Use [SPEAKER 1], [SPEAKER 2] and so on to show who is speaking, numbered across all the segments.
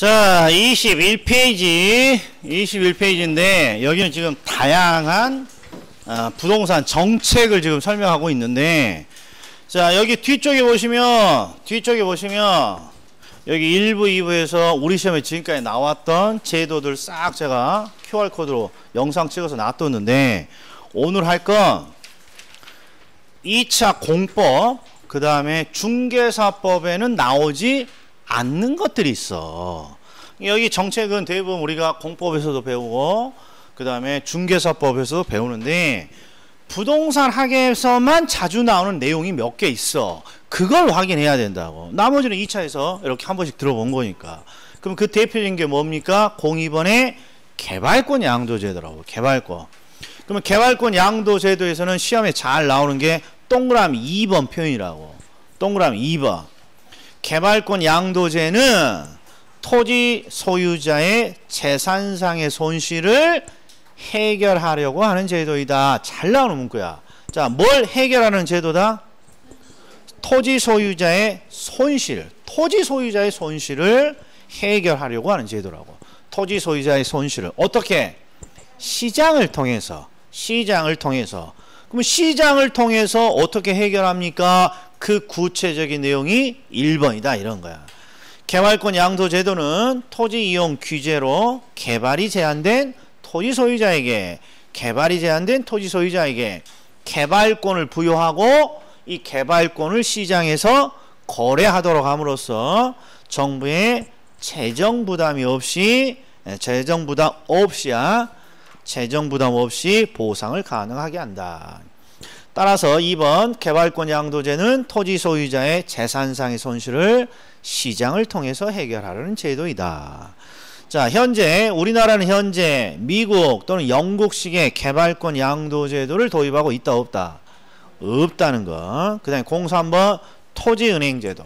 [SPEAKER 1] 자, 21페이지인데 여기는 지금 다양한 부동산 정책을 지금 설명하고 있는데, 자, 여기 뒤쪽에 보시면 여기 1부, 2부에서 우리 시험에 지금까지 나왔던 제도들 싹 제가 QR코드로 영상 찍어서 놔뒀는데, 오늘 할 건 2차 공법, 그 다음에 중개사법에는 나오지 않는 것들이 있어. 여기 정책은 대부분 우리가 공법에서도 배우고 그 다음에 중개사법에서도 배우는데, 부동산 학에서만 자주 나오는 내용이 몇 개 있어. 그걸 확인해야 된다고. 나머지는 2차에서 이렇게 한 번씩 들어본 거니까. 그럼 그 대표적인 게 뭡니까? 02번의 개발권 양도제도라고. 개발권. 그러면 개발권 양도제도에서는 시험에 잘 나오는 게 동그라미 2번 표현이라고. 동그라미 2번. 개발권 양도제는 토지 소유자의 재산상의 손실을 해결하려고 하는 제도이다. 잘 나오는 문구야. 자, 뭘 해결하는 제도다? 토지 소유자의 손실. 토지 소유자의 손실을 해결하려고 하는 제도라고. 토지 소유자의 손실을 어떻게? 시장을 통해서. 그럼 시장을 통해서 어떻게 해결합니까? 그 구체적인 내용이 1번이다 이런 거야. 개발권 양도 제도는 토지 이용 규제로 개발이 제한된 토지 소유자에게 개발권을 부여하고, 이 개발권을 시장에서 거래하도록 함으로써 정부의 재정 부담 없이 보상을 가능하게 한다. 따라서 2번 개발권 양도제는 토지 소유자의 재산상의 손실을 시장을 통해서 해결하려는 제도이다. 자, 우리나라는 현재 미국 또는 영국식의 개발권 양도제도를 도입하고 있다 없다? 없다는 거. 그 다음에 03번 토지은행제도.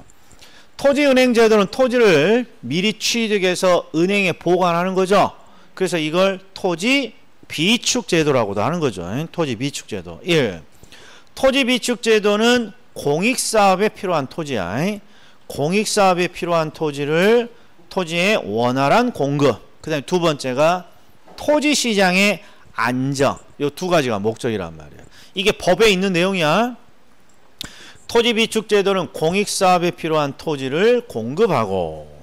[SPEAKER 1] 토지은행제도는 토지를 미리 취득해서 은행에 보관하는 거죠. 그래서 이걸 토지 비축제도라고도 하는 거죠. 토지 비축제도. 1. 토지 비축제도는 공익사업에 필요한 토지야. 공익사업에 필요한 토지의 원활한 공급. 그 다음에 두 번째가 토지시장의 안정. 이 두 가지가 목적이란 말이야. 이게 법에 있는 내용이야. 토지 비축제도는 공익사업에 필요한 토지를 공급하고,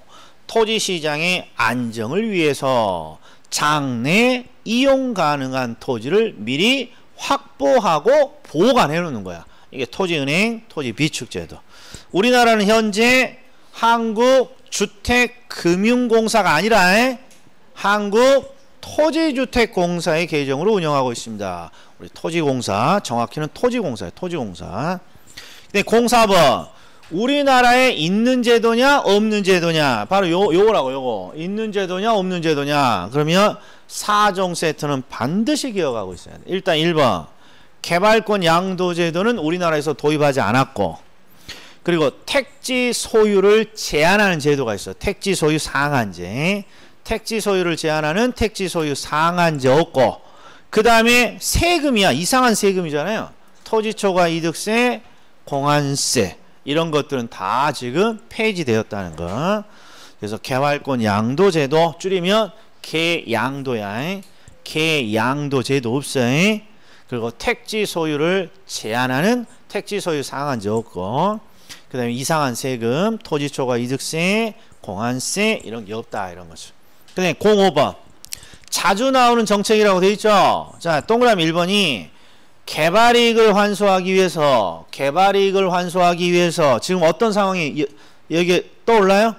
[SPEAKER 1] 토지시장의 안정을 위해서 장내 이용 가능한 토지를 미리 확보하고 보관해 놓는 거야. 이게 토지은행, 토지비축제도. 우리나라는 현재 한국주택금융공사가 아니라 한국토지주택공사의 계정으로 운영하고 있습니다. 우리 토지공사, 정확히는 토지공사예요. 토지공사. 근데 04번, 우리나라에 있는 제도냐 없는 제도냐, 바로 요거 있는 제도냐 없는 제도냐. 그러면 4종 세트는 반드시 기억하고 있어야 돼. 일단 1번 개발권 양도제도는 우리나라에서 도입하지 않았고, 그리고 택지 소유를 제한하는 제도가 있어. 택지 소유 상한제. 택지 소유를 제한하는 택지 소유 상한제 없고, 그 다음에 세금이야. 이상한 세금이잖아요. 토지초과 이득세, 공환세, 이런 것들은 다 지금 폐지되었다는 거. 그래서 개발권 양도제도, 줄이면 개양도야. 개양도제도 없어. 그리고 택지 소유를 제한하는 택지 소유 상한제 없고, 그 다음에 이상한 세금, 토지초과 이득세, 공환세, 이런 게 없다 이런 거죠. 그 다음에 05번 자주 나오는 정책이라고 돼 있죠. 자, 동그라미 1번이 개발이익을 환수하기 위해서 지금 어떤 상황이 여기 떠올라요?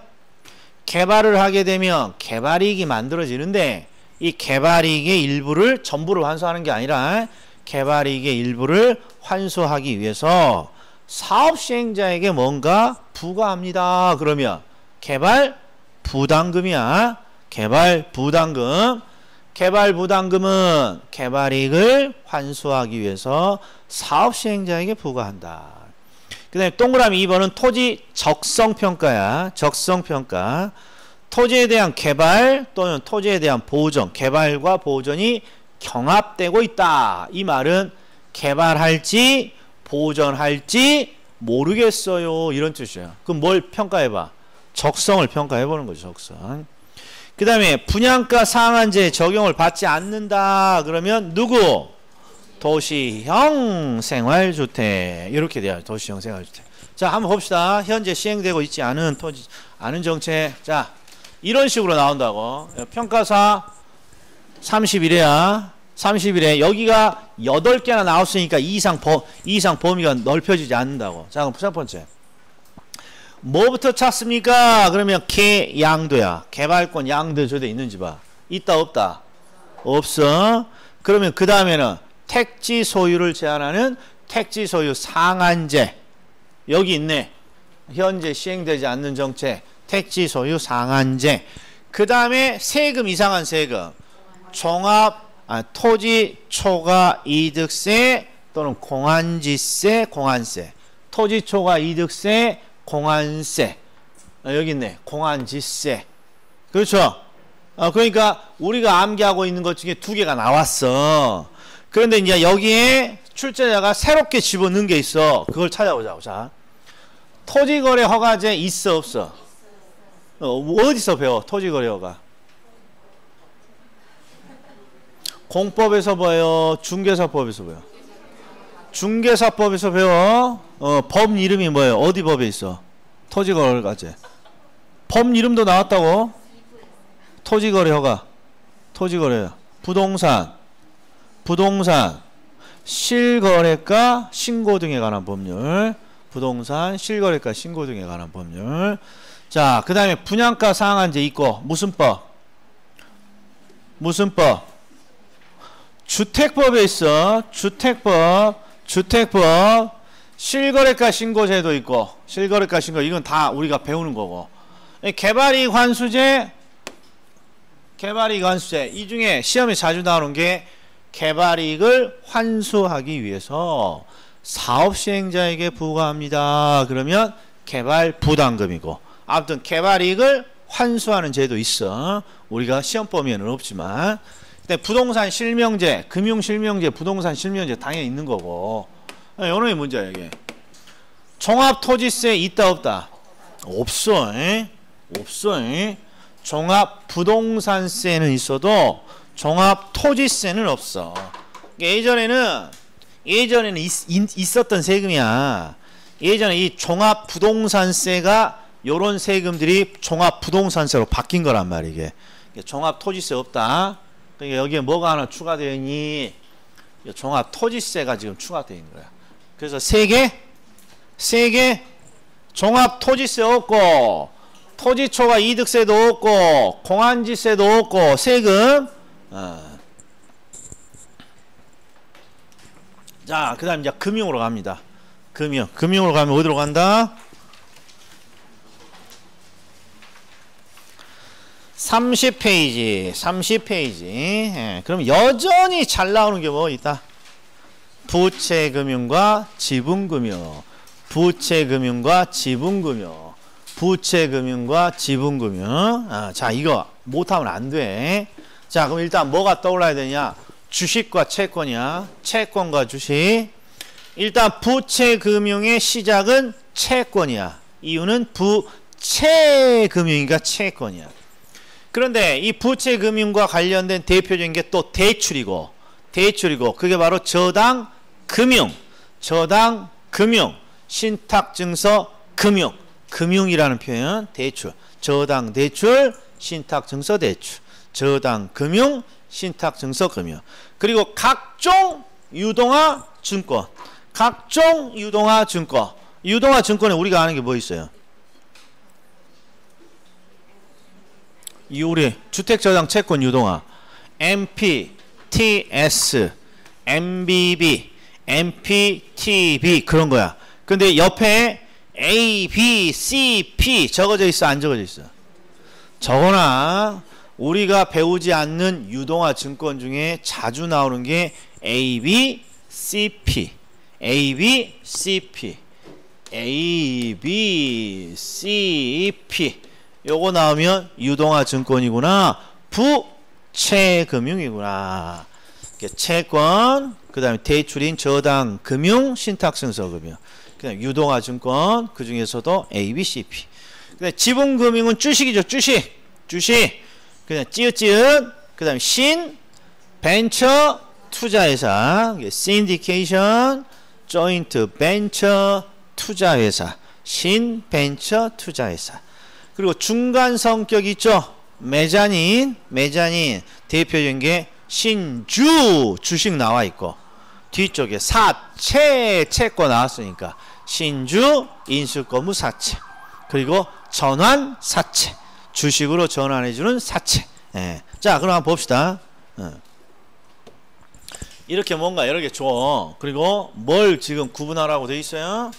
[SPEAKER 1] 개발을 하게 되면 개발이익이 만들어지는데, 이 개발이익의 일부를 전부를 환수하는 게 아니라 개발이익의 일부를 환수하기 위해서 사업 시행자에게 뭔가 부과합니다. 그러면 개발 부담금이야. 개발 부담금은 개발이익을 환수하기 위해서 사업 시행자에게 부과한다. 그 다음에 동그라미 2번은 토지 적성평가야. 적성평가. 토지에 대한 개발 또는 토지에 대한 보전, 개발과 보전이 경합되고 있다. 이 말은 개발할지 보전할지 모르겠어요, 이런 뜻이야. 그럼 뭘 평가해봐? 적성을 평가해보는 거죠. 적성. 그 다음에 분양가 상한제 적용을 받지 않는다. 그러면 누구? 도시형 생활주택. 이렇게 돼요. 도시형 생활주택. 자, 한번 봅시다. 현재 시행되고 있지 않은 정책. 자, 이런 식으로 나온다고. 평가사 31회야. 31회. 여기가 8개나 나왔으니까 이상 범위가 넓혀지지 않는다고. 자, 그럼 첫 번째. 뭐부터 찾습니까? 그러면 개양도야. 개발권 양도 저도 있는지 봐. 있다 없다? 없어. 그러면 그 다음에는 택지 소유를 제한하는 택지 소유 상한제. 여기 있네. 현재 시행되지 않는 정책. 택지 소유 상한제. 그 다음에 세금 이상한 세금. 토지 초과 이득세 또는 공한지세, 공한세. 토지 초과 이득세, 공한세. 여기 있네. 공한지세. 그렇죠? 그러니까 우리가 암기하고 있는 것 중에 2개가 나왔어. 그런데 이제 여기에 출제자가 새롭게 집어넣은 게 있어. 그걸 찾아보자고. 자, 토지거래 허가제 있어 없어? 어디서 배워? 토지거래 허가. 공법에서 봐요? 중개사법에서 봐요? 중개사법에서 배워. 법 이름이 뭐예요? 어디 법에 있어? 토지거래 허가제. 법 이름도 나왔다고? 토지거래 허가. 토지거래. 부동산. 실거래가 신고 등에 관한 법률. 부동산 실거래가 신고 등에 관한 법률. 자, 그 다음에 분양가 상한제 있고. 무슨 법? 주택법에 있어. 주택법. 실거래가 신고제도 있고. 실거래가 신고. 이건 다 우리가 배우는 거고. 개발이익 환수제. 이 중에 시험에 자주 나오는 게 개발이익을 환수하기 위해서 사업시행자에게 부과합니다. 그러면 개발부담금이고. 아무튼 개발이익을 환수하는 제도 있어. 우리가 시험 범위에는 없지만. 근데 부동산 실명제, 금융실명제, 부동산 실명제 당연히 있는 거고. 요놈이 문제야 이게. 종합토지세 있다 없다? 없어. 없어. 종합부동산세는 있어도 종합토지세는 없어. 예전에는 있었던 세금이야. 예전에 이 종합부동산세가 요런 세금들이 종합부동산세로 바뀐 거란 말이야. 이게 종합토지세 없다. 그러니까 여기에 뭐가 하나 추가되어 있니? 종합토지세가 지금 추가되어 있는 거야. 그래서 세 개 종합토지세 없고, 토지초과 이득세도 없고, 공한지세도 없고, 세금. 자, 그 다음 이제 금융으로 갑니다. 금융으로 가면 어디로 간다? 30페이지. 예, 그럼 여전히 잘 나오는 게 뭐 있다? 부채금융과 지분금융. 자, 이거 못하면 안 돼. 자, 그럼 일단 뭐가 떠올라야 되냐? 주식과 채권이야. 채권과 주식. 일단 부채금융의 시작은 채권이야. 이유는 부채금융이니까 채권이야. 그런데 이 부채금융과 관련된 대표적인 게 또 대출이고 그게 바로 저당금융, 신탁증서 금융이라는 표현. 대출, 저당대출, 신탁증서 대출, 저당금융, 신탁증서 금융. 그리고 각종 유동화 증권. 유동화 증권에 우리가 아는 게 뭐 있어요? 우리 주택저당 채권 유동화. MP, TS, MBB, MPTB 그런 거야. 근데 옆에 A, B, C, P 적어져 있어? 안 적어져 있어? 적어놔. 우리가 배우지 않는 유동화 증권 중에 자주 나오는 게 A, B, C, P. 요거 나오면 유동화 증권이구나. 부채금융이구나. 채권, 그 다음에 대출인 저당 금융, 신탁증서 금융. 그 다음에 유동화 증권, 그 중에서도 A, B, C, P. 그 다음에 지분금융은 주식이죠. 주식. 그냥 찌읒찌읒. 그 다음에 신 벤처 투자회사, 신디케이션 조인트 벤처 투자회사, 신 벤처 투자회사. 그리고 중간 성격 있죠. 메자닌 대표적인 게 신주 주식 나와 있고, 뒤쪽에 사채 채권 나왔으니까 신주 인수권무 사채, 그리고 전환 사채, 주식으로 전환해주는 사채. 예. 자, 그럼 한번 봅시다. 이렇게 뭔가 여러 개 줘. 그리고 뭘 지금 구분하라고 돼 있어요?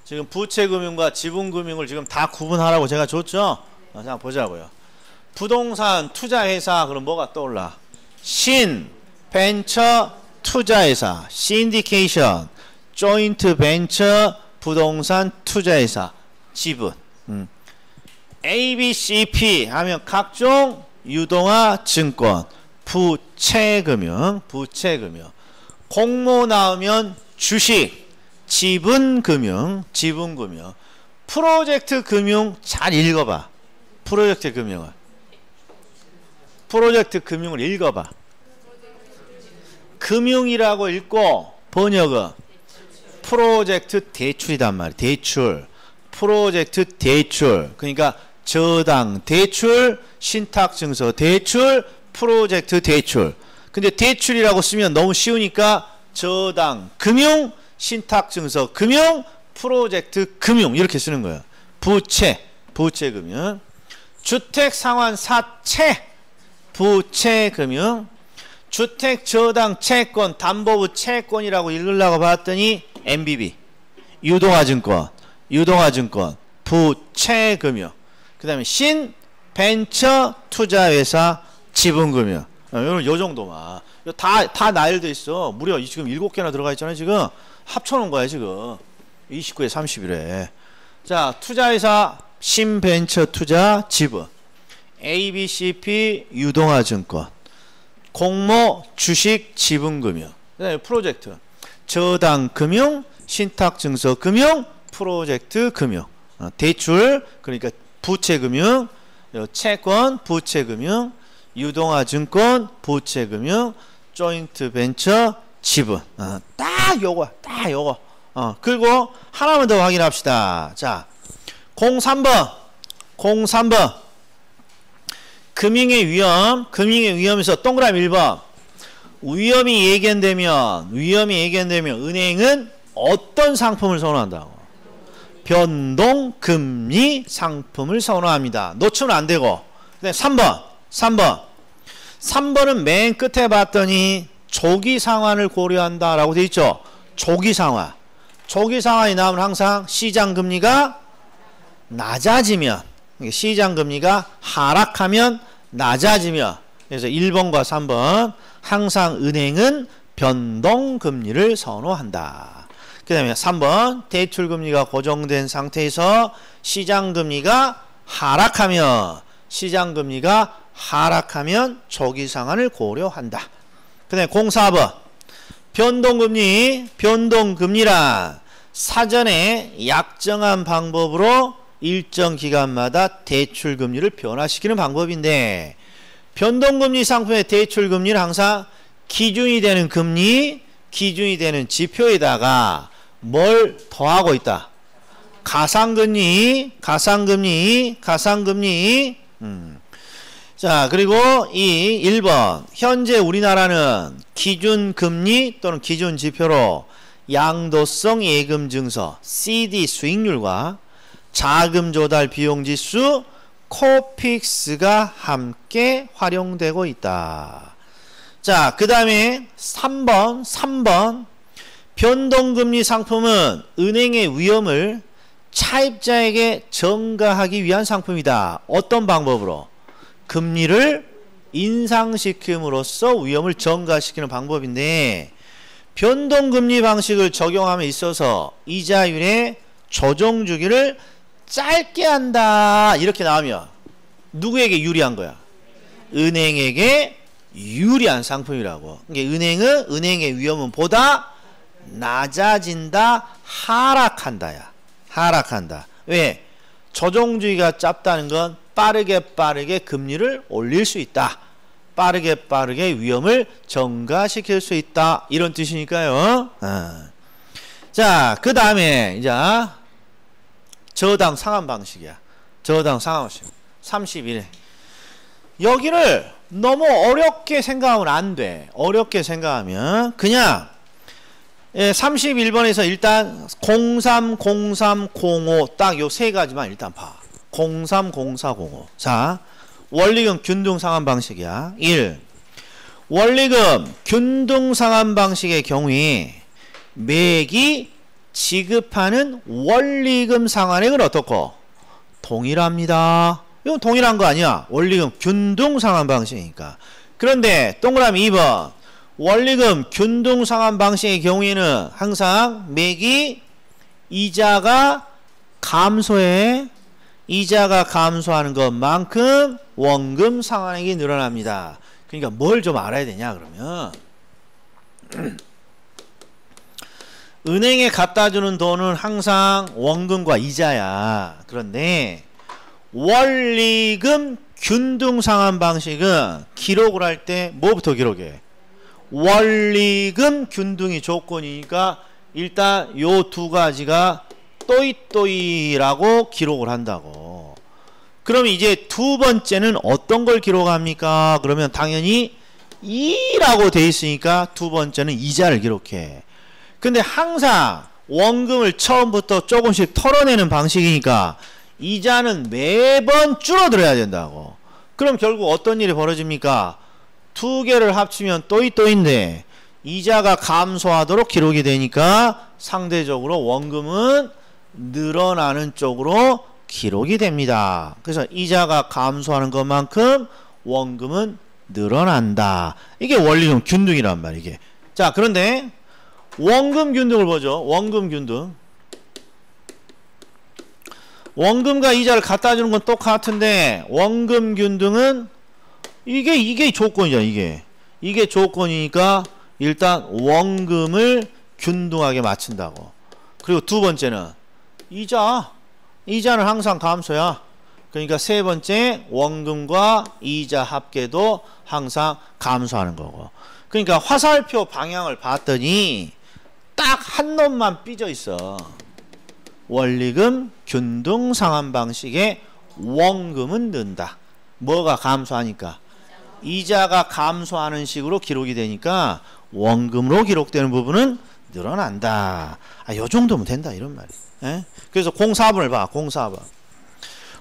[SPEAKER 1] 지금 부채금융과 지분금융을 지금 다 구분하라고 제가 줬죠? 자, 보자고요. 부동산 투자회사, 그럼 뭐가 떠올라? 신 벤처 투자회사, 신디케이션 조인트 벤처 부동산 투자회사, 지분. ABCP 하면 각종 유동화 증권, 부채금융. 공모 나오면 주식, 지분금융. 프로젝트 금융 잘 읽어봐. 프로젝트 금융을 읽어봐. 금융이라고 읽고 번역은 프로젝트 대출이단 말이야. 대출. 프로젝트 대출. 그러니까 저당 대출, 신탁증서 대출, 프로젝트 대출. 근데 대출이라고 쓰면 너무 쉬우니까 저당 금융, 신탁증서 금융, 프로젝트 금융 이렇게 쓰는 거예요. 부채금융. 주택상환 사채, 부채금융. 주택저당 채권, 담보부 채권이라고 읽으려고 봤더니 MBB, 유동화증권, 부채금융. 그 다음에 신 벤처 투자회사, 지분금융. 요 정도만. 다 나열돼 있어. 무려 지금 7개나 들어가 있잖아요. 지금 합쳐놓은 거야 지금. 29에 31에. 자, 투자회사 신벤처 투자 지분, ABCP 유동화증권, 공모 주식 지분금융. 그 다음에 프로젝트 저당금융, 신탁증서 금융, 프로젝트 금융. 대출, 그러니까 부채금융, 채권 부채금융, 유동화증권 부채금융, 조인트 벤처 지분. 딱 요거. 그리고 하나만 더 확인합시다. 자, 03번. 금융의 위험에서 동그라미 1번. 위험이 예견되면 은행은 어떤 상품을 선호한다고? 변동금리 상품을 선호합니다. 놓치면 안 되고. 3번은 맨 끝에 봤더니 조기 상환을 고려한다라고 되어 있죠. 조기 상환이 나오면 항상 시장 금리가 낮아지면, 시장 금리가 하락하면 낮아지면, 그래서 1번과 3번 항상 은행은 변동금리를 선호한다. 그 다음에 3번 대출금리가 고정된 상태에서 시장금리가 하락하면 조기 상환을 고려한다. 그 다음에 04번 변동금리란 사전에 약정한 방법으로 일정 기간마다 대출금리를 변화시키는 방법인데, 변동금리 상품의 대출금리는 항상 기준이 되는 지표에다가 뭘 더하고 있다? 가상금리. 자, 그리고 이 1번. 현재 우리나라는 기준금리 또는 기준지표로 양도성 예금증서 CD 수익률과 자금조달 비용지수 코픽스가 함께 활용되고 있다. 자, 그 다음에 3번. 변동금리 상품은 은행의 위험을 차입자에게 전가하기 위한 상품이다. 어떤 방법으로? 금리를 인상시킴으로써 위험을 전가시키는 방법인데, 변동금리 방식을 적용함에 있어서 이자율의 조정 주기를 짧게 한다. 이렇게 나오면 누구에게 유리한 거야? 은행에게 유리한 상품이라고. 그러니까 은행은 은행의 위험은 보다 낮아진다, 하락한다. 왜? 조정주기가 짧다는 건 빠르게 금리를 올릴 수 있다. 빠르게 위험을 증가시킬 수 있다. 이런 뜻이니까요. 자, 그 다음에 이제 저당 상환 방식이야. 저당 상환 방식. 31회. 여기를 너무 어렵게 생각하면 안 돼. 어렵게 생각하면 그냥 31번에서 일단 03, 03, 05 딱 요 세 가지만 일단 봐. 03, 04, 05. 자, 원리금 균등 상환 방식이야. 1. 원리금 균등 상환 방식의 경우에 매기 지급하는 원리금 상환액은 어떻고? 동일합니다. 이건 동일한 거 아니야. 원리금 균등 상환 방식이니까. 그런데 동그라미 2번. 원리금 균등 상환 방식의 경우에는 항상 매기 이자가 감소해. 이자가 감소하는 것만큼 원금 상환액이 늘어납니다. 그러니까 뭘 좀 알아야 되냐 그러면 은행에 갖다 주는 돈은 항상 원금과 이자야. 그런데 원리금 균등 상환 방식은 기록을 할 때 뭐부터 기록해? 원리금 균등이 조건이니까 일단 요 두 가지가 또이또이라고 기록을 한다고. 그럼 이제 두 번째는 어떤 걸 기록합니까? 그러면 당연히 2라고 돼 있으니까 두 번째는 이자를 기록해. 근데 항상 원금을 처음부터 조금씩 털어내는 방식이니까 이자는 매번 줄어들어야 된다고. 그럼 결국 어떤 일이 벌어집니까? 두 개를 합치면 또이또이인데 이자가 감소하도록 기록이 되니까 상대적으로 원금은 늘어나는 쪽으로 기록이 됩니다. 그래서 이자가 감소하는 것만큼 원금은 늘어난다. 이게 원리금 균등이란 말이에요. 이게. 자, 그런데 원금 균등을 보죠. 원금 균등. 원금과 이자를 갖다 주는 건 똑같은데 원금 균등은 이게 조건이잖아. 이게 조건이니까 일단 원금을 균등하게 맞춘다고. 그리고 두 번째는 이자는 항상 감소야. 그러니까 세 번째 원금과 이자 합계도 항상 감소하는 거고. 그러니까 화살표 방향을 봤더니 딱 한 놈만 삐져 있어. 원리금 균등 상환 방식의 원금은 는다. 뭐가 감소하니까? 이자가 감소하는 식으로 기록이 되니까 원금으로 기록되는 부분은 늘어난다. 요 정도면 된다 이런 말이에요. 그래서 04번을 봐. 04번.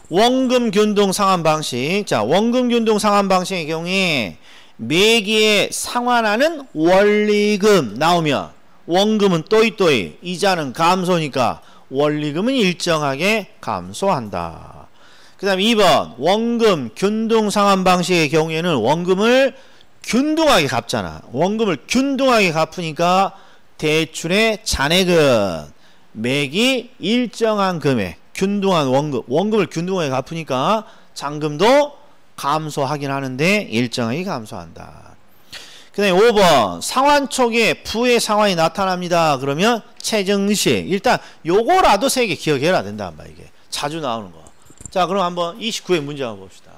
[SPEAKER 1] 원금 균등 상환 방식. 자, 원금 균등 상환 방식의 경우에 매기에 상환하는 원리금 나오면 원금은 또이또이, 이자는 감소니까 원리금은 일정하게 감소한다. 그 다음에 2번 원금 균등 상환 방식의 경우에는 원금을 균등하게 갚잖아. 원금을 균등하게 갚으니까 대출의 잔액은 매기 일정한 금액, 균등한 원금을 균등하게 갚으니까 잔금도 감소하긴 하는데 일정하게 감소한다. 그 다음에 5번 상환 초기에 부의 상환이 나타납니다. 그러면 최정시. 일단 요거라도 3개 기억해야 된다. 이게 자주 나오는 거. 자, 그럼 한번 29회 문제 한번 봅시다.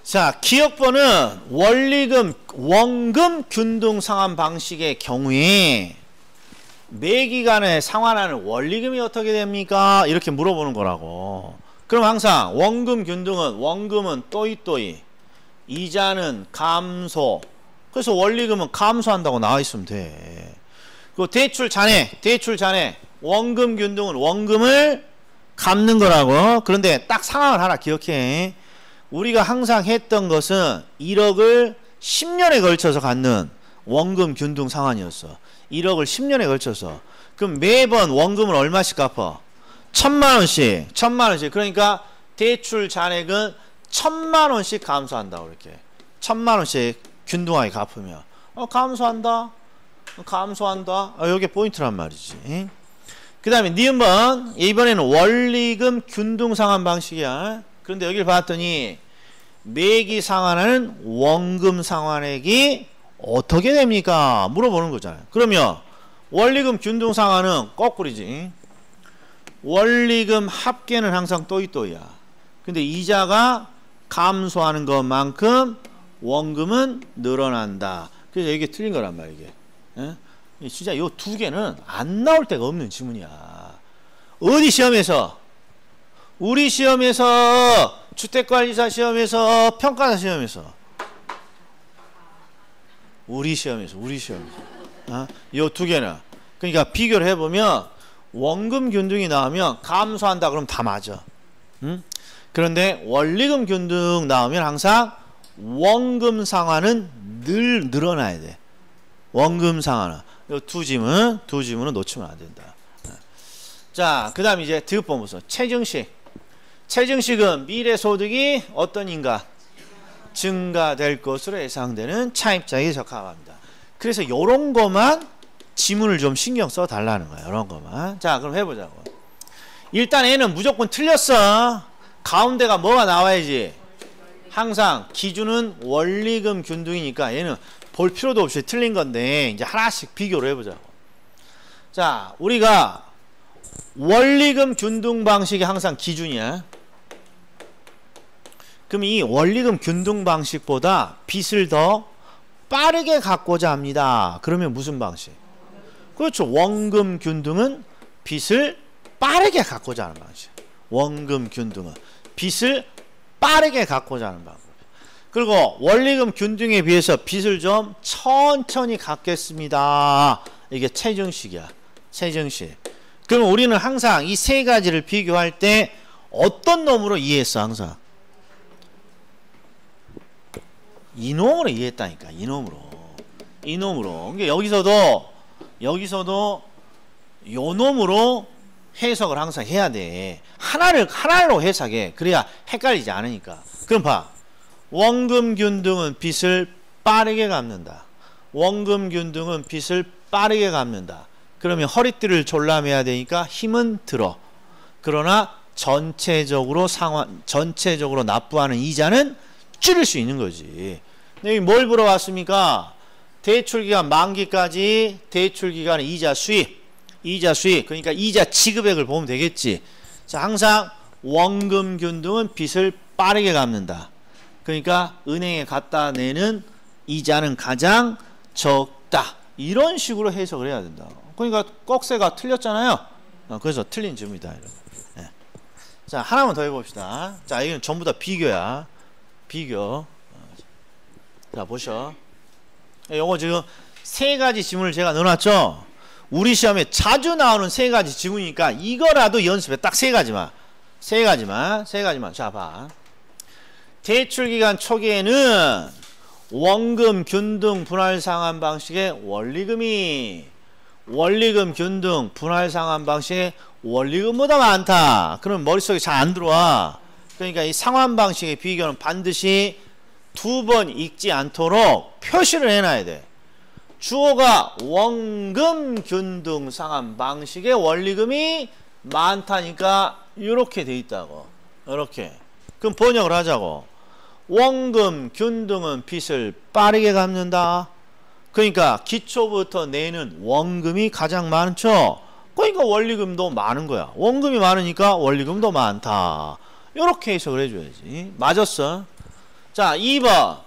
[SPEAKER 1] 자, 기억번은 원금 균등 상환 방식의 경우에 매기간에 상환하는 원리금이 어떻게 됩니까? 이렇게 물어보는 거라고. 그럼 항상 원금 균등은 원금은 또이또이, 이자는 감소. 그래서 원리금은 감소한다고 나와 있으면 돼. 그 대출 잔액, 원금 균등은 원금을 갚는 거라고. 그런데 딱 상황을 하나 기억해. 우리가 항상 했던 것은 1억을 10년에 걸쳐서 갖는 원금 균등 상환이었어. 1억을 10년에 걸쳐서. 그럼 매번 원금을 얼마씩 갚아? 1,000만원씩. 그러니까 대출 잔액은 1,000만원씩 감소한다고 이렇게. 1,000만원씩 균등하게 갚으면. 감소한다. 여기 포인트란 말이지. 그 다음에 니은번. 이번에는 원리금 균등 상환 방식이야. 그런데 여기를 봤더니 매기 상환하는 원금 상환액이 어떻게 됩니까? 물어보는 거잖아요. 그러면 원리금 균등 상환은 거꾸로지. 원리금 합계는 항상 또이또이야. 근데 이자가 감소하는 것만큼 원금은 늘어난다. 그래서 이게 틀린 거란 말이야, 이게. 예? 진짜 요 두 개는 안 나올 데가 없는 지문이야. 어디 시험에서? 우리 시험에서, 주택관리사 시험에서, 평가사 시험에서. 우리 시험에서. 요 두 개는. 그러니까 비교를 해보면 원금 균등이 나오면 감소한다 그러면 다 맞아. 응? 그런데 원리금 균등 나오면 항상 원금 상환은 늘 늘어나야 돼. 원금 상환은. 요 두 지문은 놓치면 안 된다. 자, 그 다음 이제 득보무서 체증식. 체증식은 미래 소득이 어떤 인가? 증가될 것으로 예상되는 차입자에게 적합합니다. 그래서 요런 것만 지문을 좀 신경 써 달라는 거야. 요런 것만. 자, 그럼 해보자고. 일단 얘는 무조건 틀렸어. 가운데가 뭐가 나와야지? 항상 기준은 원리금 균등이니까 얘는 볼 필요도 없이 틀린 건데 이제 하나씩 비교를 해보자고. 자, 우리가 원리금 균등 방식이 항상 기준이야. 그럼 이 원리금 균등 방식보다 빚을 더 빠르게 갚고자 합니다. 그러면 무슨 방식? 그렇죠. 원금 균등은 빚을 빠르게 갚고자 하는 방식. 원금 균등은 빚을 빠르게 갚고자 하는 방법. 그리고 원리금 균등에 비해서 빚을 좀 천천히 갚겠습니다. 이게 체증식이야. 체증식. 그럼 우리는 항상 이 세 가지를 비교할 때 어떤 놈으로 이해했어? 항상 이놈으로 이해했다니까. 이놈으로. 그러니까 여기서도 요 놈으로 해석을 항상 해야 돼. 하나로 해석해. 그래야 헷갈리지 않으니까. 그럼 봐. 원금 균등은 빚을 빠르게 갚는다. 원금 균등은 빚을 빠르게 갚는다. 그러면 허리띠를 졸라매야 되니까 힘은 들어. 그러나 전체적으로 납부하는 이자는 줄일 수 있는 거지. 여기 뭘 물어봤습니까? 대출기간 만기까지 대출기간의 이자 수입. 그러니까 이자 지급액을 보면 되겠지. 자, 항상 원금 균등은 빚을 빠르게 갚는다. 그러니까 은행에 갖다 내는 이자는 가장 적다. 이런 식으로 해석을 해야 된다. 그러니까 꺽쇠가 틀렸잖아요. 그래서 틀린 점이다. 네. 자, 하나만 더 해봅시다. 자, 이건 전부 다 비교야. 비교. 자, 보셔. 요거 지금 세 가지 지문을 제가 넣어놨죠. 우리 시험에 자주 나오는 세 가지 지문이니까 이거라도 연습해. 딱 세 가지만. 세 가지만. 자, 봐. 대출기간 초기에는 원금 균등 분할 상환 방식의 원리금 균등 분할 상환 방식의 원리금보다 많다. 그럼 머릿속에 잘 안 들어와. 그러니까 이 상환 방식의 비교는 반드시 두 번 읽지 않도록 표시를 해놔야 돼. 주어가 원금 균등 상환 방식의 원리금이 많다니까 이렇게 돼 있다고. 이렇게. 그럼 번역을 하자고. 원금 균등은 빚을 빠르게 갚는다. 그러니까 기초부터 내는 원금이 가장 많죠. 그러니까 원리금도 많은 거야. 원금이 많으니까 원리금도 많다. 이렇게 해석을 해줘야지. 맞았어. 자, 2번.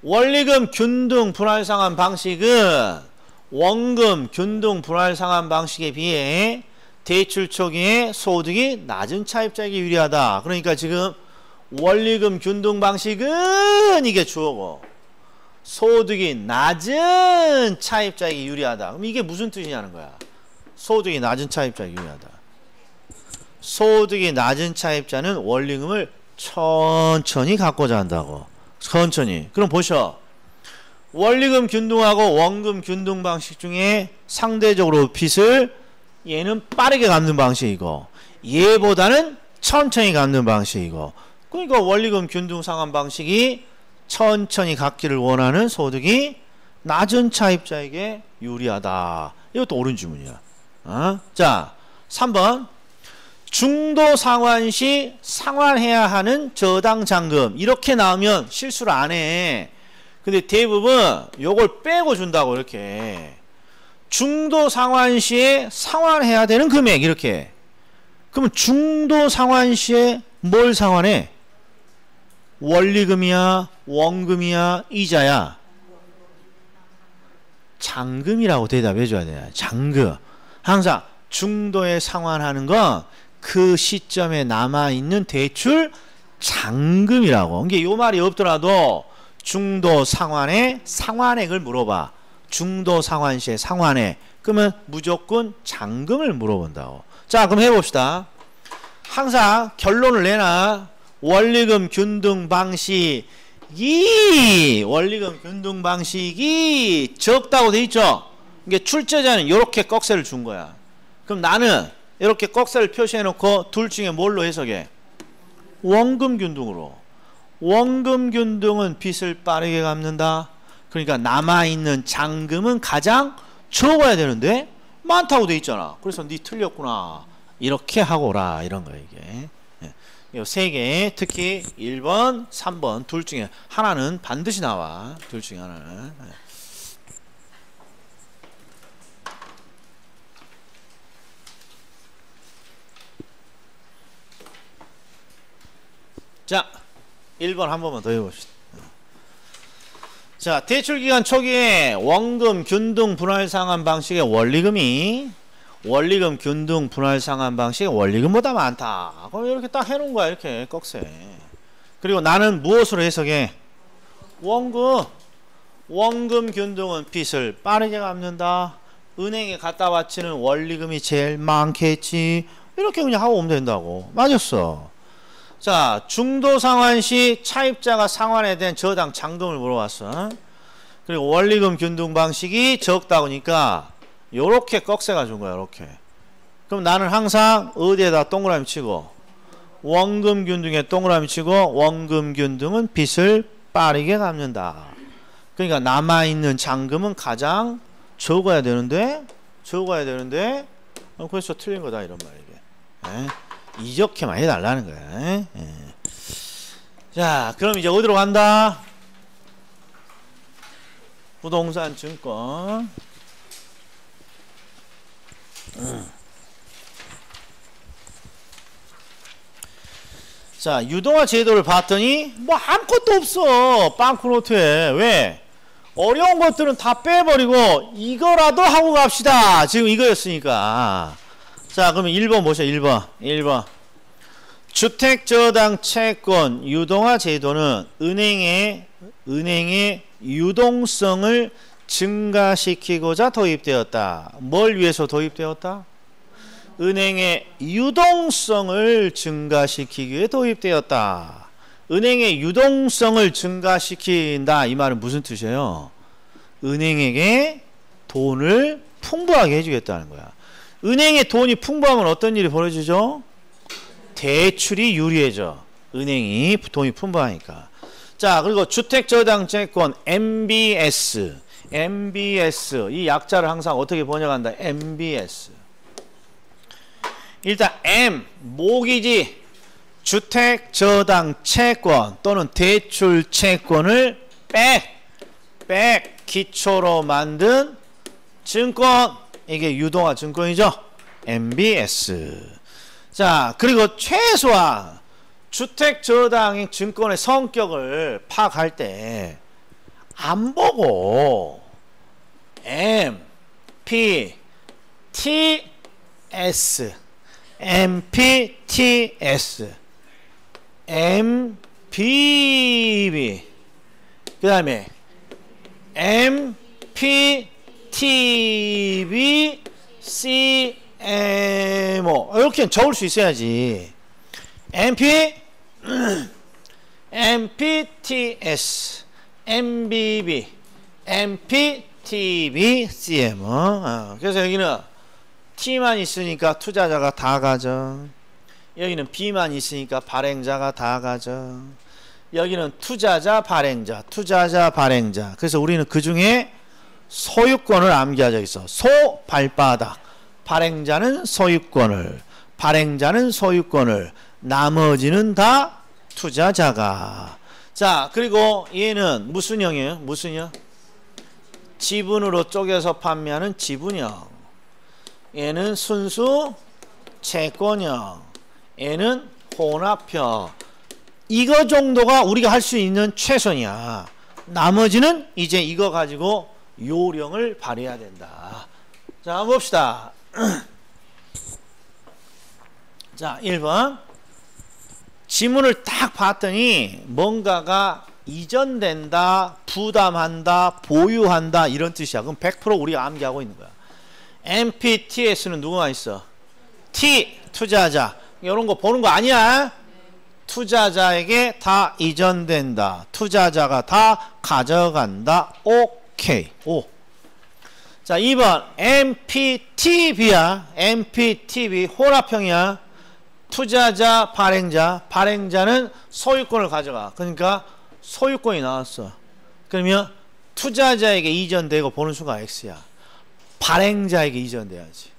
[SPEAKER 1] 원리금 균등 분할 상환 방식은 원금 균등 분할 상환 방식에 비해 대출 초기에 소득이 낮은 차입자에게 유리하다. 그러니까 지금 원리금 균등 방식은 이게 주어고 소득이 낮은 차입자에게 유리하다. 그럼 이게 무슨 뜻이냐는 거야. 소득이 낮은 차입자에게 유리하다. 소득이 낮은 차입자는 원리금을 천천히 갚고자 한다고. 천천히. 그럼 보셔. 원리금 균등하고 원금 균등 방식 중에 상대적으로 빚을 얘는 빠르게 갚는 방식이고 얘보다는 천천히 갚는 방식이고, 그러니까 원리금 균등 상환 방식이 천천히 갚기를 원하는 소득이 낮은 차입자에게 유리하다. 이것도 옳은 질문이야. 자, 3번. 중도 상환 시 상환해야 하는 저당 잔금. 이렇게 나오면 실수를 안 해. 근데 대부분 요걸 빼고 준다고. 이렇게 중도 상환시에 상환해야 되는 금액 이렇게. 그러면 중도 상환시에 뭘 상환해? 원리금이야, 원금이야, 이자야? 잔금이라고 대답해 줘야 돼. 잔금. 항상 중도에 상환하는 건 그 시점에 남아있는 대출 잔금이라고. 이게 요 말이 없더라도 중도 상환에 상환액을 물어봐. 중도 상환시에 상환액. 그러면 무조건 잔금을 물어본다고. 자, 그럼 해봅시다. 항상 결론을 내놔. 원리금 균등 방식이 원리금 균등 방식이 적다고 돼 있죠. 이게 출제자는 이렇게 꺽쇠를 준 거야. 그럼 나는 이렇게 꺽쇠를 표시해 놓고 둘 중에 뭘로 해석해? 원금 균등으로. 원금 균등은 빚을 빠르게 갚는다. 그러니까 남아있는 잔금은 가장 적어야 되는데 많다고 돼 있잖아. 그래서 니 틀렸구나. 이렇게 하고 오라. 이런 거야 이게. 이 세 개, 특히 1번, 3번 둘 중에 하나는 반드시 나와. 둘 중에 하나는. 자, 1번 한 번만 더 해봅시다. 자, 대출기간 초기에 원금 균등 분할 상환 방식의 원리금이 원리금 균등 분할 상환 방식의 원리금보다 많다. 그럼 이렇게 딱 해놓은 거야. 이렇게 꺽쇠. 그리고 나는 무엇으로 해석해? 원금 균등은 빚을 빠르게 갚는다. 은행에 갖다 바치는 원리금이 제일 많겠지. 이렇게 그냥 하고 오면 된다고. 맞았어. 자, 중도 상환 시 차입자가 상환에 대한 저당 잔금을 물어봤어. 그리고 원리금 균등 방식이 적다 보니까 요렇게 꺽쇠가 준 거야. 요렇게. 그럼 나는 항상 어디에다 동그라미 치고 원금 균등에 동그라미 치고 원금 균등은 빚을 빠르게 갚는다. 그러니까 남아있는 잔금은 가장 적어야 되는데 그래서 틀린 거다 이런 말이게. 이렇게만 해달라는 거야. 자, 그럼 이제 어디로 간다? 부동산 증권. 자, 유동화 제도를 봤더니 뭐 아무것도 없어. 빵크로트에. 왜? 어려운 것들은 다 빼버리고 이거라도 하고 갑시다. 지금 이거였으니까. 자, 그러면 1번 보세요. 1번. 주택저당 채권 유동화 제도는 은행의 유동성을 증가시키고자 도입되었다. 뭘 위해서 도입되었다? 은행의 유동성을 증가시키기 위해 도입되었다. 은행의 유동성을 증가시킨다. 이 말은 무슨 뜻이에요? 은행에게 돈을 풍부하게 해주겠다는 거야. 은행에 돈이 풍부하면 어떤 일이 벌어지죠? 대출이 유리해져. 은행이 돈이 풍부하니까. 자, 그리고 주택저당채권 MBS 이 약자를 항상 어떻게 번역한다? MBS. 일단 M 모기지 주택저당채권 또는 대출채권을 기초로 만든 증권, 이게 유동화 증권이죠. MBS. 자, 그리고 최소한 주택저당 증권의 성격을 파악할 때 안 보고 MPTS MPB 그 다음에 MPTB CMO 이렇게 적을 수 있어야지. MPTS MBB MPTB CMO. 그래서 여기는 T만 있으니까 투자자가 다 가져. 여기는 B만 있으니까 발행자가 다 가져. 여기는 투자자 발행자. 그래서 우리는 그 중에 소유권을 암기하자 있어. 소 발바닥. 발행자는 소유권을, 나머지는 다 투자자가. 자, 그리고 얘는 무슨 형이에요? 무슨 형? 지분으로 쪼개서 판매하는 지분형. 얘는 순수 채권형. 얘는 혼합형. 이거 정도가 우리가 할 수 있는 최선이야. 나머지는 이제 이거 가지고 요령을 발휘해야 된다. 자, 한번 봅시다. 자, 1번. 지문을 딱 봤더니 뭔가가 이전된다, 부담한다, 보유한다 이런 뜻이야. 그럼 100% 우리가 암기하고 있는 거야. MPTS는 누구만 있어? T, 투자자. 이런 거 보는 거 아니야? 투자자에게 다 이전된다. 투자자가 다 가져간다. 오케이. 오. 자, 2번 MPTB야. MPTB 혼합형이야. 투자자, 발행자. 발행자는 소유권을 가져가. 그러니까 소유권이 나왔어. 그러면 투자자에게 이전되고 보는 수가 X야. 발행자에게 이전돼야지.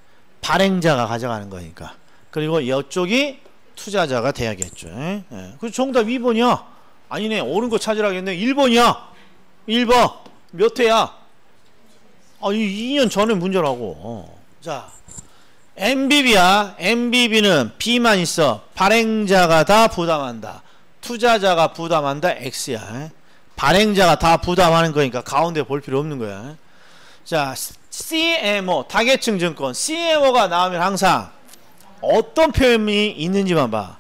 [SPEAKER 1] 발행자가 가져가는 거니까. 그리고 이쪽이 투자자가 돼야겠죠. 예? 그래서 정답 2번이야. 아니네. 옳은 거 찾으라겠네. 1번이야. 1번. 몇 회야? 2년 전에 문제라고. 자, MBB야. MBB는 B만 있어. 발행자가 다 부담한다. 투자자가 부담한다. X야. 발행자가 다 부담하는 거니까 가운데 볼 필요 없는 거야. 자, CMO, 다계층 증권. CMO가 나오면 항상 어떤 표현이 있는지만 봐.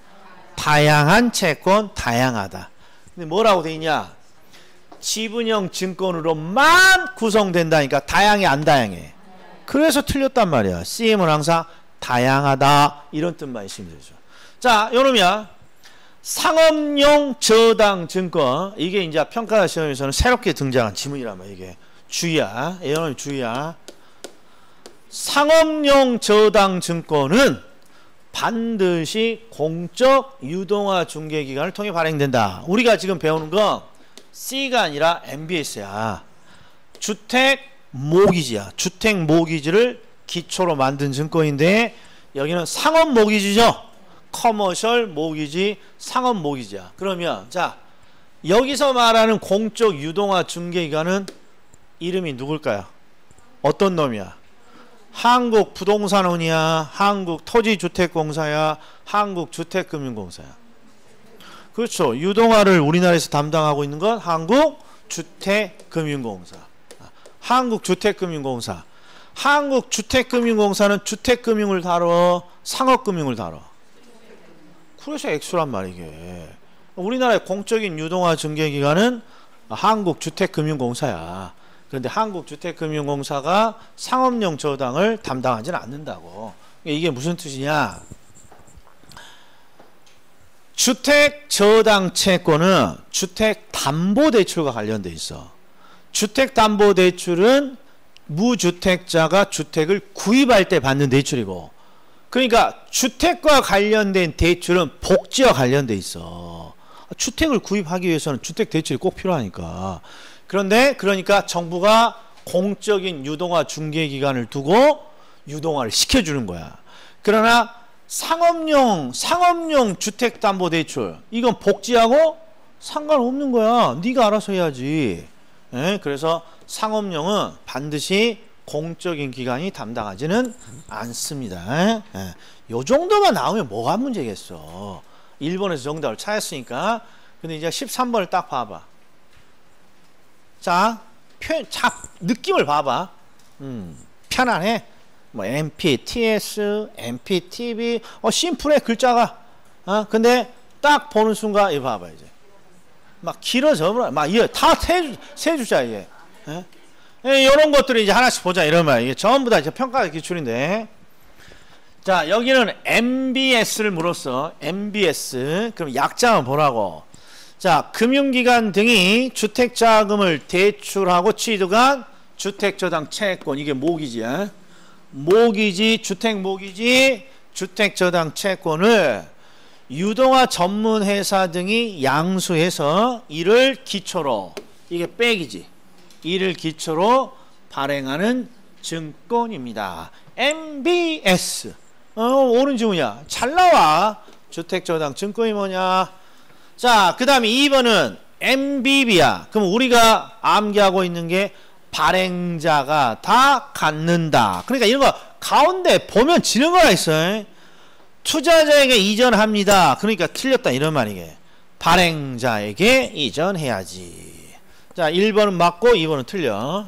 [SPEAKER 1] 다양한 채권, 다양하다. 근데 뭐라고 돼 있냐? 지분형 증권으로만 구성된다니까 다양해, 안 다양해? 그래서 틀렸단 말이야. CM은 항상 다양하다 이런 뜻만 있으면 되죠. 자, 요놈이야. 상업용 저당 증권. 이게 이제 평가 시험에서는 새롭게 등장한 지문이란 말이야. 이게 주의야. 요놈이 주의야. 상업용 저당 증권은 반드시 공적 유동화 중개기관을 통해 발행된다. 우리가 지금 배우는 건 C가 아니라 MBS야. 주택 모기지야. 주택 모기지를 기초로 만든 증권인데 여기는 상업 모기지죠. 커머셜 모기지, 상업 모기지야. 그러면 자, 여기서 말하는 공적 유동화 중개기관은 이름이 누굴까요? 어떤 놈이야? 한국부동산원이야? 한국토지주택공사야? 한국주택금융공사야? 그렇죠. 유동화를 우리나라에서 담당하고 있는 건 한국주택금융공사. 한국주택금융공사. 한국주택금융공사는 주택금융을 다뤄? 상업금융을 다뤄? 그래서 액수란 말이게. 우리나라의 공적인 유동화 중개기관은 한국주택금융공사야. 그런데 한국주택금융공사가 상업용 저당을 담당하지는 않는다고. 이게 무슨 뜻이냐? 주택저당채권은 주택담보대출과 관련돼 있어. 주택담보대출은 무주택자가 주택을 구입할 때 받는 대출이고, 그러니까 주택과 관련된 대출은 복지와 관련돼 있어. 주택을 구입하기 위해서는 주택대출이 꼭 필요하니까. 그런데 그러니까 정부가 공적인 유동화 중개기관을 두고 유동화를 시켜주는 거야. 그러나 상업용 주택담보대출 이건 복지하고 상관없는 거야. 네가 알아서 해야지. 그래서 상업용은 반드시 공적인 기관이 담당하지는 않습니다. 요 정도만 나오면 뭐가 문제겠어. 1번에서 정답을 찾았으니까. 근데 이제 13번을 딱 봐봐. 자, 느낌을 봐봐. 편안해. 뭐 MPTS, MPTB, 심플해 글자가. 근데 딱 보는 순간 이거 봐봐 이제. 막 길어져 버려. 막 이거 다 세 주자 이게. 이런 것들을 이제 하나씩 보자 이런 말. 이게 전부 다 이제 평가 기출인데. 자, 여기는 MBS를 물었어. MBS. 그럼 약자만 보라고. 자, 금융기관 등이 주택자금을 대출하고 취득한 주택저당 채권. 이게 모기지야. 모기지, 주택모기지, 주택저당 채권을 유동화 전문회사 등이 양수해서 이를 기초로, 이게 백이지. 이를 기초로 발행하는 증권입니다. MBS. 옳은 질문이야. 잘 나와. 주택저당 증권이 뭐냐? 자, 그 다음에 2번은 MBB야. 그럼 우리가 암기하고 있는 게 발행자가 다 갖는다. 그러니까 이런 거 가운데 보면 지는 거가 있어요. 투자자에게 이전합니다. 그러니까 틀렸다 이런 말이게. 발행자에게 이전해야지. 자, 1번은 맞고 2번은 틀려.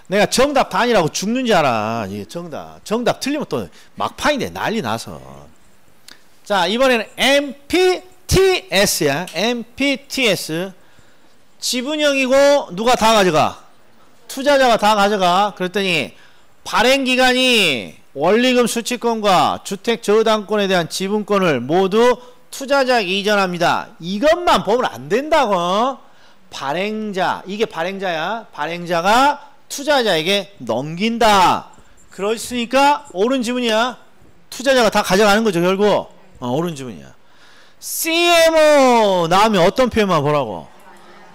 [SPEAKER 1] 내가 정답 단이라고 죽는 줄 알아. 이게 정답 틀리면 또 막판인데 난리 나서. 자, 이번에는 MPTS야. MPTS. 지분형이고 누가 다 가져가? 투자자가 다 가져가. 그랬더니 발행기간이 원리금 수취권과 주택저당권에 대한 지분권을 모두 투자자에게 이전합니다. 이것만 보면 안 된다고. 발행자, 이게 발행자야. 발행자가 투자자에게 넘긴다. 그렇으니까 옳은 지분이야. 투자자가 다 가져가는 거죠 결국. 옳은 지분이야. CMO 나오면 어떤 표현만 보라고?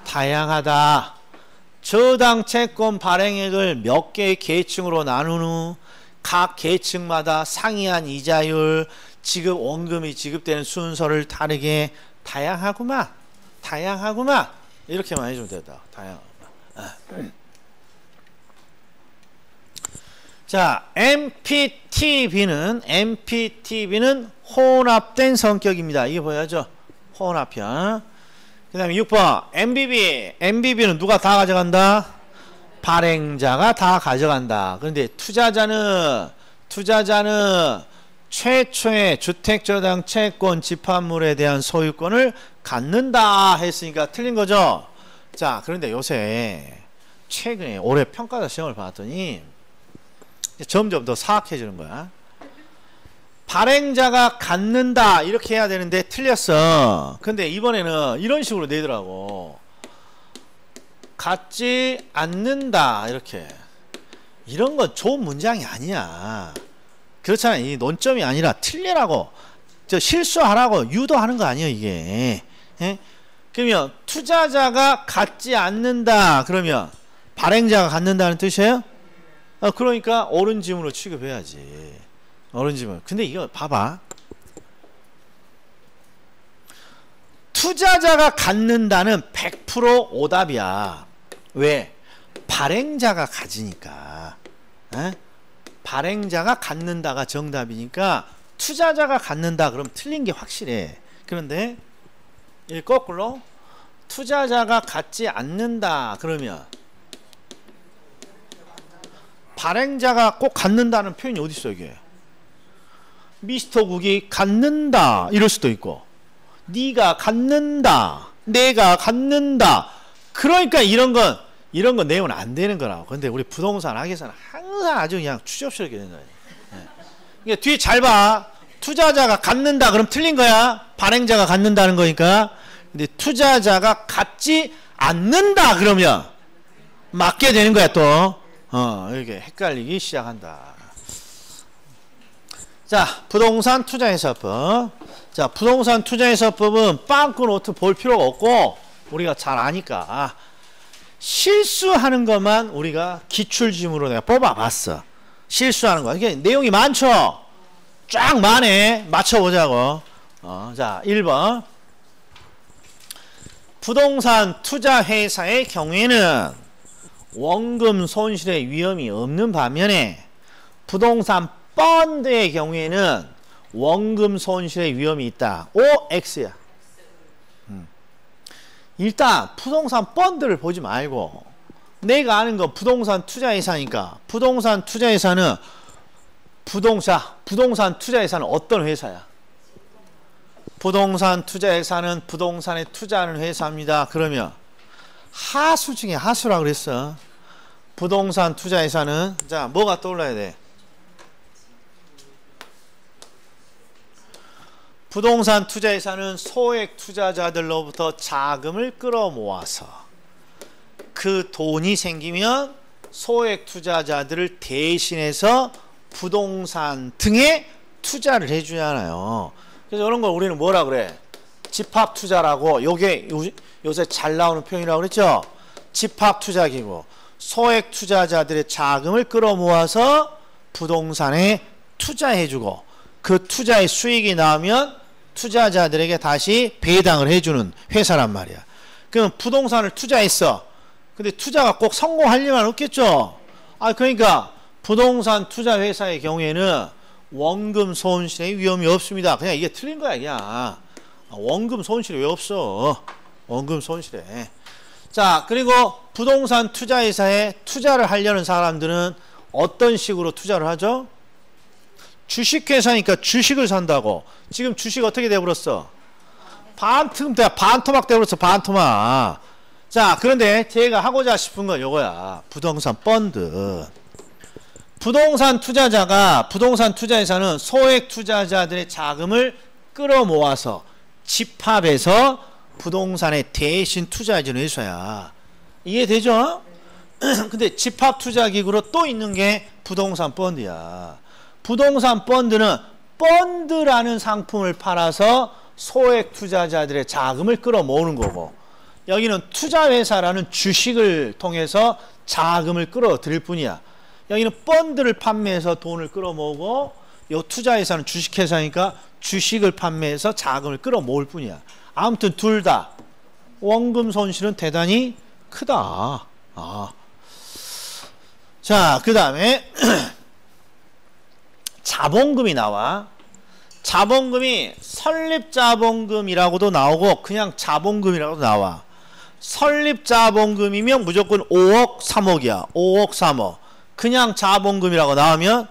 [SPEAKER 1] 다양하다. 저당 채권 발행액을 몇 개의 계층으로 나눈 후 각 계층마다 상이한 이자율, 지급 원금이 지급되는 순서를 다르게 다양하구만. 다양하구만. 이렇게만 해주면 된다. 다양하구만. 자, MPTB는 혼합된 성격입니다. 이게 보여야죠. 혼합형. 그 다음에 6번 MBB는 누가 다 가져간다? 발행자가 다 가져간다. 그런데 투자자는 최초의 주택저당 채권 집합물에 대한 소유권을 갖는다 했으니까 틀린 거죠. 자, 그런데 요새 최근에 올해 평가자 시험을 봤더니 점점 더 사악해지는 거야. 발행자가 갖는다 이렇게 해야 되는데 틀렸어. 근데 이번에는 이런 식으로 내더라고. 갖지 않는다 이렇게. 이런 건 좋은 문장이 아니야. 그렇잖아. 이 논점이 아니라 틀리라고, 실수하라고 유도하는 거 아니에요 이게. 예? 그러면 투자자가 갖지 않는다 그러면 발행자가 갖는다는 뜻이에요? 그러니까 옳은 지문으로 취급해야지. 옳은 지문. 근데 이거 봐봐. 투자자가 갖는다는 100% 오답이야. 왜? 발행자가 가지니까. 에? 발행자가 갖는다가 정답이니까 투자자가 갖는다 그럼 틀린 게 확실해. 그런데 이 거꾸로 투자자가 갖지 않는다 그러면 발행자가 꼭 갖는다는 표현이 어디 있어 이게? 미스터 국이 갖는다 이럴 수도 있고, 네가 갖는다, 내가 갖는다. 그러니까 이런 건 내면 안 되는 거라고. 근데 우리 부동산 학에서는 항상 아주 그냥 추접스럽게 된다. 예. 뒤에 잘 봐. 투자자가 갖는다 그럼 틀린 거야. 발행자가 갖는다는 거니까. 근데 투자자가 갖지 않는다 그러면 맞게 되는 거야 또. 이렇게 헷갈리기 시작한다. 자, 부동산 투자해서법. 자, 부동산 투자해서법은 빵꾸 노트 볼 필요가 없고 우리가 잘 아니까 실수하는 것만 우리가 기출지문으로 내가 뽑아봤어. 실수하는 거. 이게 내용이 많죠? 쫙 많네. 맞춰보자고. 자, 1번. 부동산 투자회사의 경우에는 원금 손실의 위험이 없는 반면에 부동산 펀드의 경우에는 원금 손실의 위험이 있다. OX야. 일단 부동산 펀드를 보지 말고 내가 아는 건 부동산 투자회사니까, 부동산 투자회사는 부동산 투자회사는 어떤 회사야? 부동산 투자회사는 부동산에 투자하는 회사입니다. 그러면 하수 중에 하수라고 그랬어. 부동산 투자회사는 자 뭐가 떠올라야 돼? 부동산 투자회사는 소액 투자자들로부터 자금을 끌어모아서 그 돈이 생기면 소액 투자자들을 대신해서 부동산 등에 투자를 해주잖아요. 그래서 이런 걸 우리는 뭐라 그래? 집합 투자라고. 요게 요새 잘 나오는 표현이라고 그랬죠? 집합 투자기구. 소액 투자자들의 자금을 끌어모아서 부동산에 투자해주고 그 투자의 수익이 나오면 투자자들에게 다시 배당을 해주는 회사란 말이야. 그럼 부동산을 투자했어. 근데 투자가 꼭 성공할 일만 없겠죠. 그러니까 부동산 투자 회사의 경우에는 원금 손실의 위험이 없습니다. 그냥 이게 틀린 거야, 그냥. 원금 손실이 왜 없어? 원금 손실에. 자, 그리고 부동산 투자 회사에 투자를 하려는 사람들은 어떤 식으로 투자를 하죠? 주식회사니까 주식을 산다고. 지금 주식 어떻게 돼버렸어? 반토막 돼버렸어, 반토막. 자, 그런데 제가 하고자 싶은 건 요거야. 부동산 펀드. 부동산 투자자가, 부동산 투자회사는 소액 투자자들의 자금을 끌어모아서 집합해서 부동산에 대신 투자해주는 회사야. 이해되죠? 근데 집합 투자 기구로 또 있는 게 부동산 펀드야. 부동산 펀드는 펀드라는 상품을 팔아서 소액 투자자들의 자금을 끌어모으는 거고, 여기는 투자회사라는 주식을 통해서 자금을 끌어들일 뿐이야. 여기는 펀드를 판매해서 돈을 끌어모으고, 요 투자회사는 주식회사니까 주식을 판매해서 자금을 끌어모을 뿐이야. 아무튼 둘 다 원금 손실은 대단히 크다. 자, 그 다음에 자본금이 나와. 자본금이 설립자본금이라고도 나오고 그냥 자본금이라고도 나와. 설립자본금이면 무조건 5억 3억이야. 5억 3억. 그냥 자본금이라고 나오면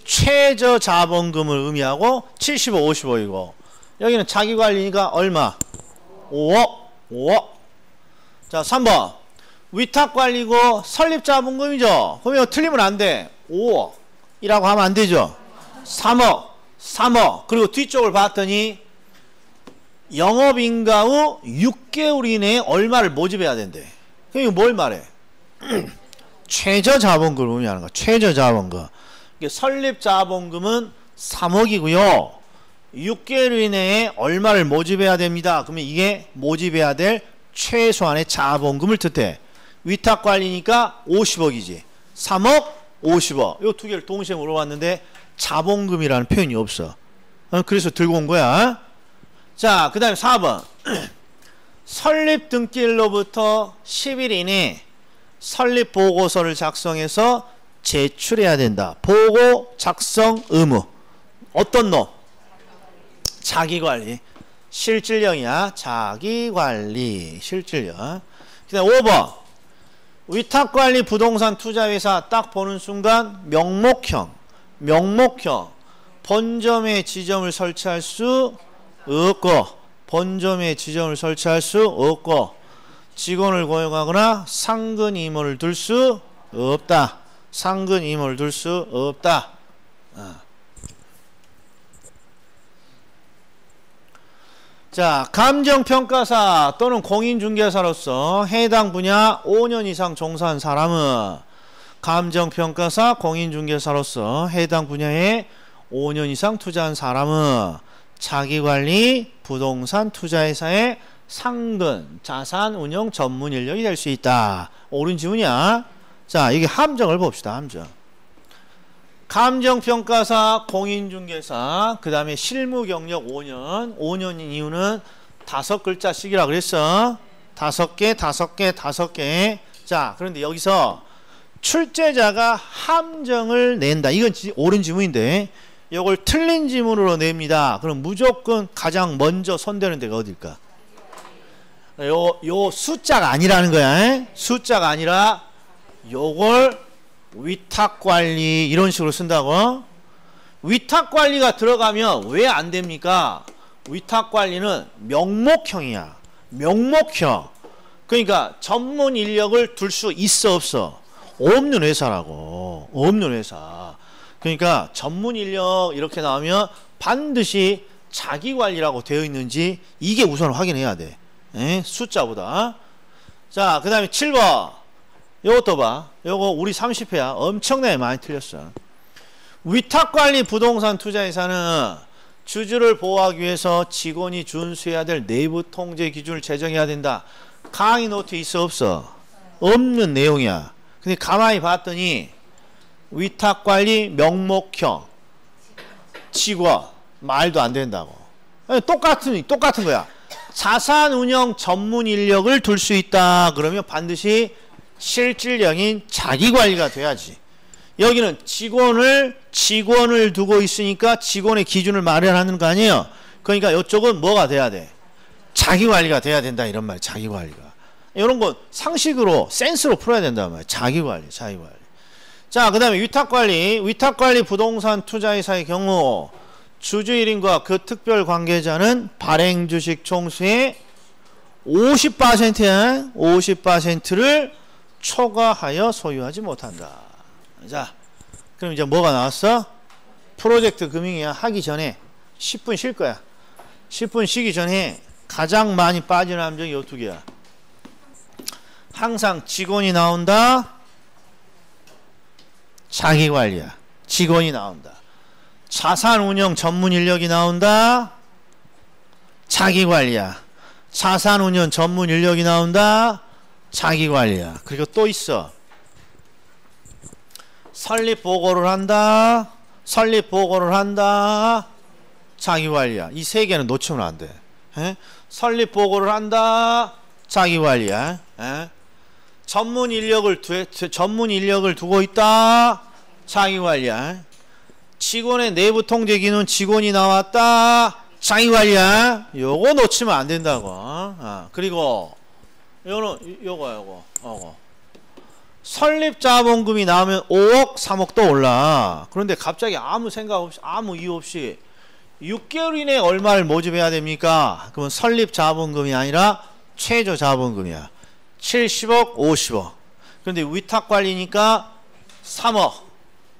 [SPEAKER 1] 최저자본금을 의미하고 75, 50억이고, 여기는 자기관리니까 얼마? 5억. 자, 3번 위탁관리고 설립자본금이죠. 그러면 틀리면 안 돼. 5억이라고 하면 안 되죠. 3억. 그리고 뒤쪽을 봤더니 영업인가 후 6개월 이내에 얼마를 모집해야 된대. 그럼 뭘 말해? 최저자본금을 의미하는 거야. 최저자본금. 설립자본금은 3억이고요. 6개월 이내에 얼마를 모집해야 됩니다. 그러면 이게 모집해야 될 최소한의 자본금을 뜻해. 위탁관리니까 50억이지. 3억, 50억. 이 두 개를 동시에 물어봤는데 자본금이라는 표현이 없어. 그래서 들고 온 거야. 자, 그 다음에 4번. 설립 등기일로부터 10일 이내에 설립 보고서를 작성해서 제출해야 된다. 보고 작성 의무. 어떤 놈? 자기관리. 실질령이야. 자기관리. 실질령. 그 다음 5번. 위탁관리 부동산 투자회사 딱 보는 순간 명목형. 본점에 지점을 설치할 수 없고, 직원을 고용하거나 상근 임원을 둘 수 없다. 자, 감정평가사 또는 공인중개사로서 해당 분야 5년 이상 종사한 사람은, 감정평가사, 공인중개사로서 해당 분야에 5년 이상 투자한 사람은 자기관리 부동산 투자회사의 상근 자산 운영 전문 인력이 될 수 있다. 옳은 지문이야. 자, 이게 함정을 봅시다. 함정. 감정평가사, 공인중개사, 그 다음에 실무경력 5년. 5년인 이유는 5글자씩이라 그랬어. 5개. 자, 그런데 여기서 출제자가 함정을 낸다. 이건 옳은 지문인데 이걸 틀린 지문으로 냅니다. 그럼 무조건 가장 먼저 손대는 데가 어딜까? 요 숫자가 아니라는 거야. 숫자가 아니라 요걸 위탁관리 이런 식으로 쓴다고. 위탁관리가 들어가면 왜 안 됩니까? 위탁관리는 명목형이야. 명목형. 그러니까 전문 인력을 둘 수 있어 없어? 없는 회사라고. 없는 회사. 그러니까 전문 인력 이렇게 나오면 반드시 자기관리라고 되어 있는지 이게 우선 확인해야 돼. 숫자보다. 자, 그 다음에 7번. 요것도 봐. 요거 우리 30회야. 엄청나게 많이 틀렸어. 위탁관리 부동산 투자회사는 주주를 보호하기 위해서 직원이 준수해야 될 내부 통제 기준을 제정해야 된다. 강의 노트 있어 없어? 없는 내용이야. 근데 가만히 봤더니 위탁관리 명목형 직원 말도 안 된다고. 똑같은 거야. 자산운영 전문 인력을 둘 수 있다. 그러면 반드시 실질적인 자기관리가 돼야지. 여기는 직원을 두고 있으니까 직원의 기준을 마련하는 거 아니에요. 그러니까 이쪽은 뭐가 돼야 돼? 자기관리가 돼야 된다 이런 말. 자기관리가. 이런 거 상식으로 센스로 풀어야 된단 말이야. 자기관리. 자, 그 다음에 위탁관리 부동산 투자회사의 경우 주주일인과 그 특별 관계자는 발행주식 총수의 50%야. 50%를 초과하여 소유하지 못한다. 자, 그럼 이제 뭐가 나왔어? 프로젝트 금융이야. 하기 전에 10분 쉴 거야. 10분 쉬기 전에 가장 많이 빠지는 함정이 이 두 개야. 항상 직원이 나온다. 자기관리야. 직원이 나온다. 자산운용 전문 인력이 나온다. 자기관리야. 자산운용 전문 인력이 나온다. 자기관리야. 그리고 또 있어. 설립보고를 한다. 자기관리야. 이 세 개는 놓치면 안 돼. 설립보고를 한다. 자기관리야. 전문 인력을 두고 있다. 자기관리야. 직원의 내부 통제 기능 직원이 나왔다. 자기관리야. 요거 놓치면 안 된다고. 그리고 요거. 설립자본금이 나오면 5억, 3억 또 올라. 그런데 갑자기 아무 생각 없이, 아무 이유 없이 6개월 이내에 얼마를 모집해야 됩니까? 그러면 설립자본금이 아니라 최저자본금이야. 70억, 50억. 그런데 위탁관리니까 3억.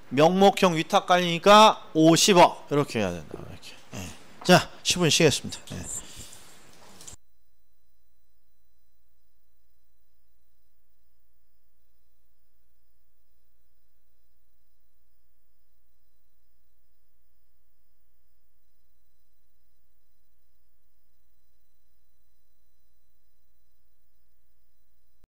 [SPEAKER 1] 명목형 위탁관리니까 50억. 이렇게 해야 된다. 이렇게. 자, 10분 쉬겠습니다.